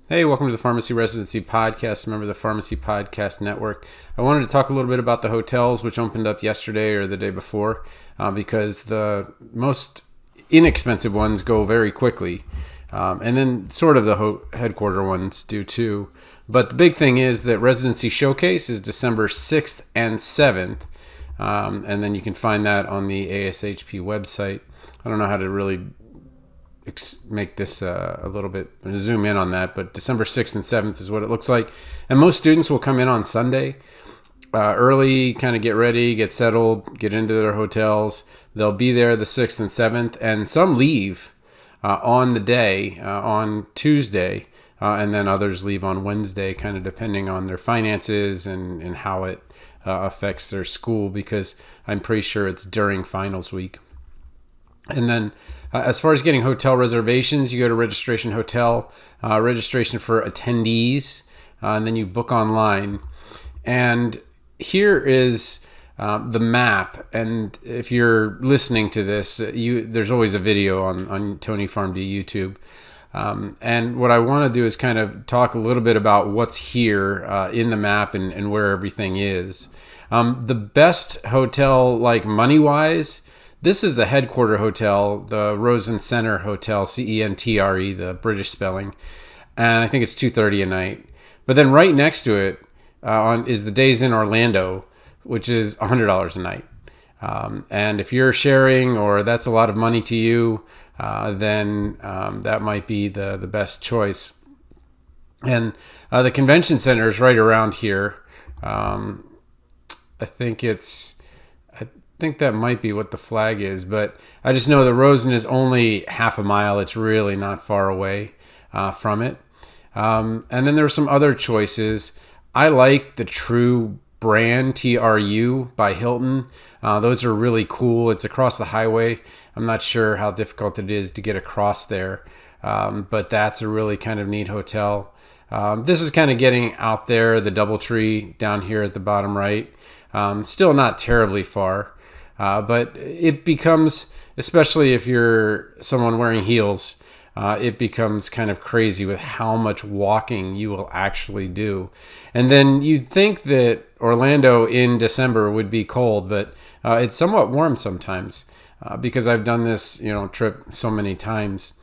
Hey, welcome to the Pharmacy Residency Podcast, member of the Pharmacy Podcast Network. I wanted to talk a little bit about the hotels, which opened up yesterday or the day before, because the most inexpensive ones go very quickly. And then sort of the headquarter ones do too. But the big thing is that Residency Showcase is December 6th and 7th. And then you can find that on the ASHP website. I don't know how to really make this a little bit, zoom in on that, but December 6th and 7th is what it looks like. And most students will come in on Sunday early, kind of get ready, get settled, get into their hotels. They'll be there the 6th and 7th, and some leave on the day, on Tuesday, and then others leave on Wednesday, kind of depending on their finances and how it affects their school, because I'm pretty sure it's during finals week. And then as far as getting hotel reservations, you go to Registration Hotel, registration for attendees, and then you book online. And here is the map. And if you're listening to this, there's always a video on Tony Farm D YouTube. And what I want to do is kind of talk a little bit about what's here in the map and where everything is. The best hotel, like money-wise, this is the headquarter hotel, the Rosen Center Hotel, Centre, the British spelling, and I think it's $230 a night. But then right next to it is the Days in Orlando, which is $100 a night. And if you're sharing, or that's a lot of money to you, then that might be the best choice. And the convention center is right around here. I think that might be what the flag is, but I just know that Rosen is only half a mile. It's really not far away from it. And then there are some other choices. I like the True brand, TRU by Hilton. Those are really cool. It's across the highway. I'm not sure how difficult it is to get across there, but that's a really kind of neat hotel. This is kind of getting out there, the Doubletree down here at the bottom right. Still not terribly far. But it becomes, especially if you're someone wearing heels, it becomes kind of crazy with how much walking you will actually do. And then you'd think that Orlando in December would be cold, but it's somewhat warm sometimes because I've done this, trip so many times.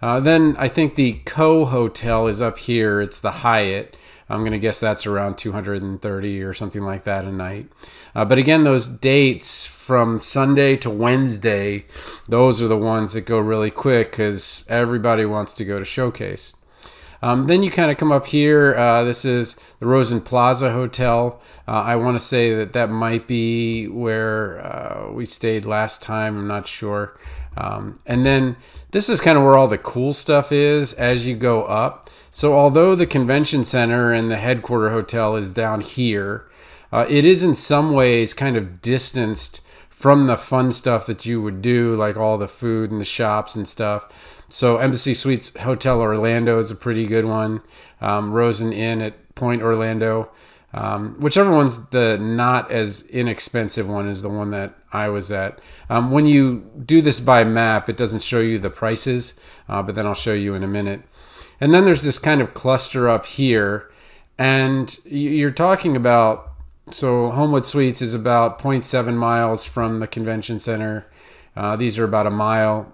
Then I think the Co Hotel is up here. It's the Hyatt. I'm going to guess that's around $230 or something like that a night. But again, those dates from Sunday to Wednesday, those are the ones that go really quick because everybody wants to go to Showcase. Then you kind of come up here. This is the Rosen Plaza Hotel. I want to say that might be where we stayed last time. I'm not sure. And then this is kind of where all the cool stuff is as you go up. So although the convention center and the headquarter hotel is down here, it is in some ways kind of distanced from the fun stuff that you would do, like all the food and the shops and stuff. So Embassy Suites Hotel Orlando is a pretty good one. Rosen Inn at Point Orlando. Whichever one's the not as inexpensive one is the one that I was at. When you do this by map, it doesn't show you the prices, but then I'll show you in a minute. And then there's this kind of cluster up here, and you're talking about, so Homewood Suites is about 0.7 miles from the convention center. These are about a mile.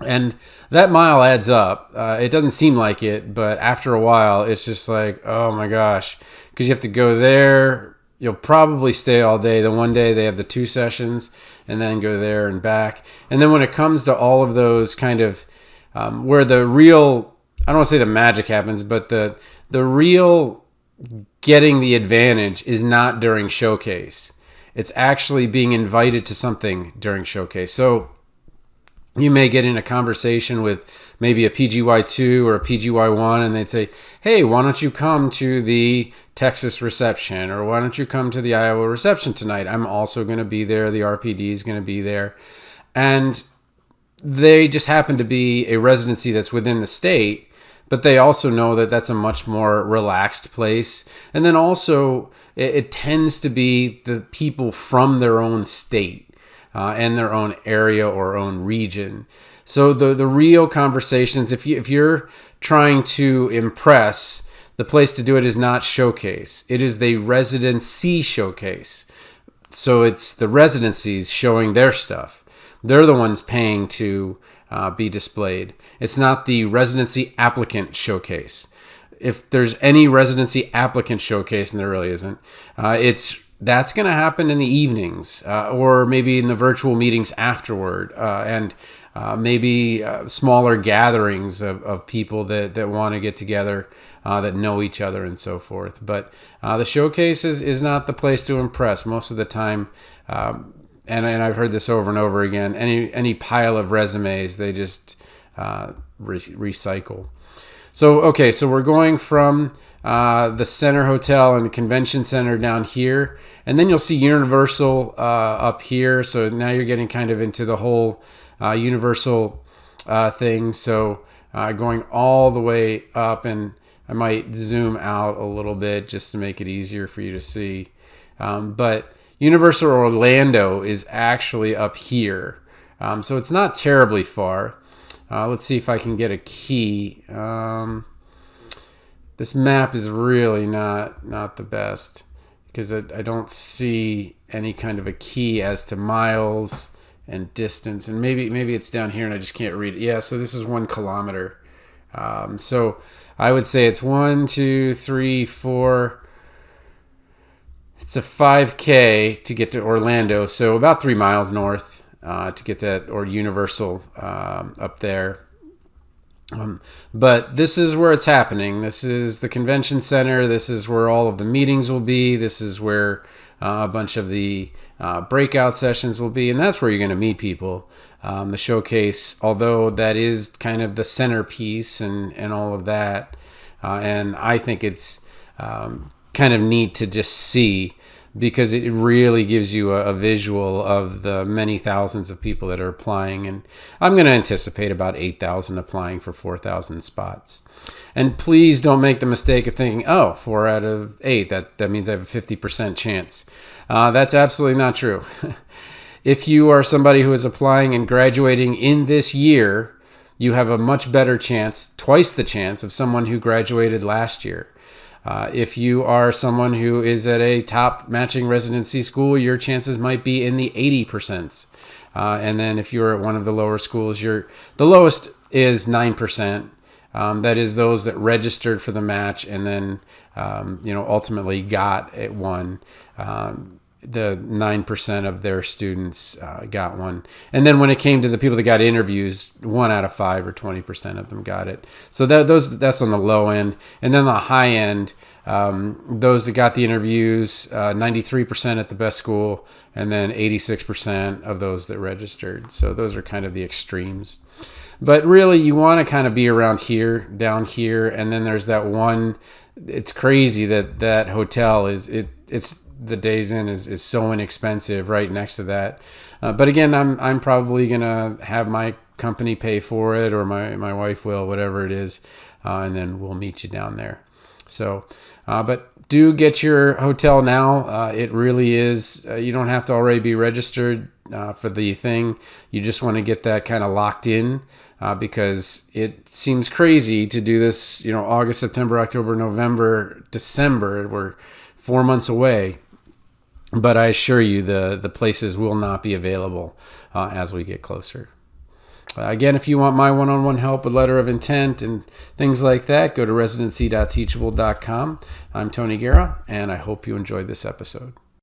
And that mile adds up. It doesn't seem like it, but after a while, it's just like, oh my gosh, because you have to go there. You'll probably stay all day. The one day they have the 2 sessions, and then go there and back. And then when it comes to all of those kind of where the real, I don't want to say the magic happens, but the real getting the advantage is not during Showcase. It's actually being invited to something during Showcase. So you may get in a conversation with maybe a PGY2 or a PGY1, and they'd say, hey, why don't you come to the Texas reception, or why don't you come to the Iowa reception tonight? I'm also going to be there. The RPD is going to be there. And they just happen to be a residency that's within the state, but they also know that that's a much more relaxed place. And then also it tends to be the people from their own state. And their own area or own region. So the real conversations, if you're trying to impress, the place to do it is not Showcase. It is the residency showcase. So it's the residencies showing their stuff. They're the ones paying to be displayed. It's not the residency applicant showcase. If there's any residency applicant showcase, and there really isn't, that's going to happen in the evenings or maybe in the virtual meetings afterward, and maybe smaller gatherings of people that want to get together, that know each other and so forth. But the showcase is not the place to impress most of the time. And I've heard this over and over again. Any pile of resumes, they just recycle. So we're going from the Center Hotel and the Convention Center down here, and then you'll see Universal up here. So now you're getting kind of into the whole Universal thing. So going all the way up, and I might zoom out a little bit just to make it easier for you to see. But Universal Orlando is actually up here. So it's not terribly far. Let's see if I can get a key. This map is really not the best because I don't see any kind of a key as to miles and distance. And maybe it's down here and I just can't read it. Yeah, so this is 1 kilometer. So I would say it's 1, 2, 3, 4. It's a 5K to get to Orlando, so about 3 miles north to get that, or Universal up there. But this is where it's happening. This is the convention center. This is where all of the meetings will be. This is where a bunch of the breakout sessions will be, and that's where you're going to meet people. The showcase, although that is kind of the centerpiece and all of that, and I think it's kind of neat to just see, because it really gives you a visual of the many thousands of people that are applying. And I'm going to anticipate about 8,000 applying for 4,000 spots. And please don't make the mistake of thinking, 4 out of 8, that means I have a 50% chance. That's absolutely not true. If you are somebody who is applying and graduating in this year, you have a much better chance, twice the chance of someone who graduated last year. If you are someone who is at a top matching residency school, your chances might be in the 80%. And then if you're at one of the lower schools, the lowest is 9%. That is those that registered for the match and then ultimately got at one. The 9% of their students got one. And then when it came to the people that got interviews, 1 out of 5 or 20% of them got it. So that's on the low end. And then the high end, those that got the interviews, 93% at the best school, and then 86% of those that registered. So those are kind of the extremes. But really, you want to kind of be around here, down here, and then there's that one. It's crazy that hotel it's the Days Inn is so inexpensive right next to that. But again, I'm probably gonna have my company pay for it, or my wife will, whatever it is, and then we'll meet you down there. So, but do get your hotel now. It really is. You don't have to already be registered for the thing. You just want to get that kind of locked in. Because it seems crazy to do this, August, September, October, November, December. We're 4 months away. But I assure you the places will not be available as we get closer. Again, if you want my one-on-one help with letter of intent and things like that, go to residency.teachable.com. I'm Tony Guerra, and I hope you enjoyed this episode.